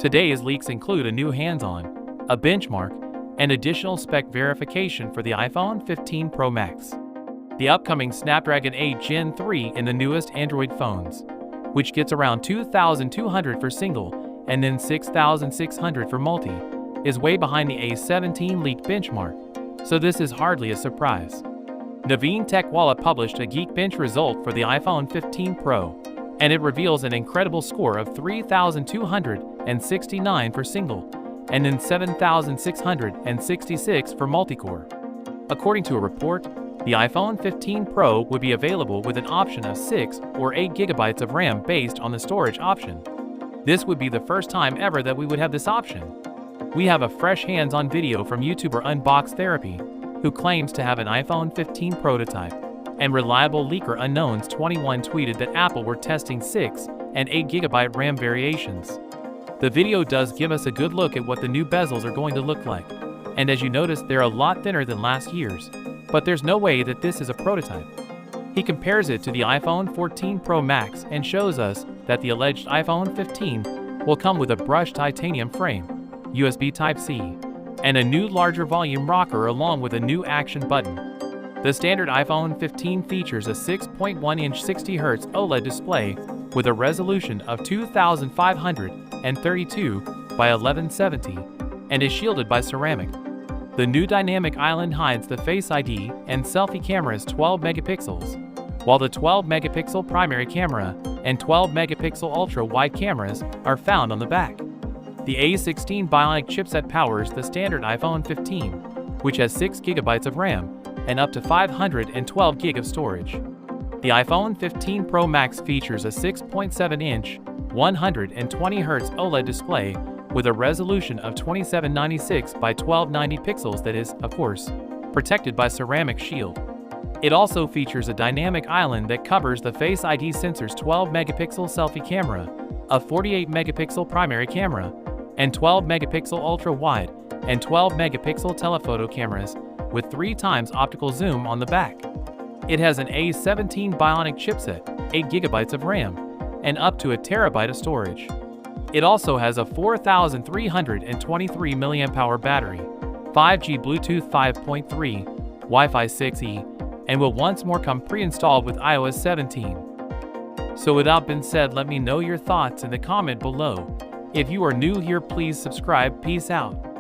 Today's leaks include a new hands-on, a benchmark, and additional spec verification for the iPhone 15 Pro Max. The upcoming Snapdragon 8 Gen 3 in the newest Android phones, which gets around 2,200 for single and then 6,600 for multi, is way behind the A17 leaked benchmark, so this is hardly a surprise. Naveen Tekwala published a Geekbench result for the iPhone 15 Pro, and it reveals an incredible score of 3,269 for single, and then 7,666 for multi-core. According to a report, the iPhone 15 Pro would be available with an option of 6 or 8 GB of RAM based on the storage option. This would be the first time ever that we would have this option. We have a fresh hands-on video from YouTuber Unbox Therapy, who claims to have an iPhone 15 prototype, and reliable leaker Unknowns 21 tweeted that Apple were testing 6 and 8 GB RAM variations. The video does give us a good look at what the new bezels are going to look like, and as you notice, they're a lot thinner than last year's, but there's no way that this is a prototype. He compares it to the iPhone 14 Pro Max and shows us that the alleged iPhone 15 will come with a brushed titanium frame, USB Type-C, and a new larger volume rocker along with a new action button. The standard iPhone 15 features a 6.1-inch 60Hz OLED display with a resolution of 2,532 by 1170 and is shielded by ceramic. The new dynamic island hides the Face ID and selfie camera's 12 megapixels, while the 12 megapixel primary camera and 12 megapixel ultra-wide cameras are found on the back. The A16 Bionic chipset powers the standard iPhone 15, which has 6 GB of RAM and up to 512 GB of storage. The iPhone 15 Pro Max features a 6.7-inch, 120Hz OLED display with a resolution of 2796 by 1290 pixels that is, of course, protected by ceramic shield. It also features a dynamic island that covers the Face ID sensor's 12 megapixel selfie camera, a 48 megapixel primary camera, and 12 megapixel ultra-wide and 12 megapixel telephoto cameras with 3 times optical zoom on the back. It has an A17 Bionic chipset, 8 GB of RAM, and up to a terabyte of storage. It also has a 4,323 mAh battery, 5G Bluetooth 5.3, Wi-Fi 6E, and will once more come pre-installed with iOS 17. So with that being said, let me know your thoughts in the comment below. If you are new here, please subscribe. Peace out.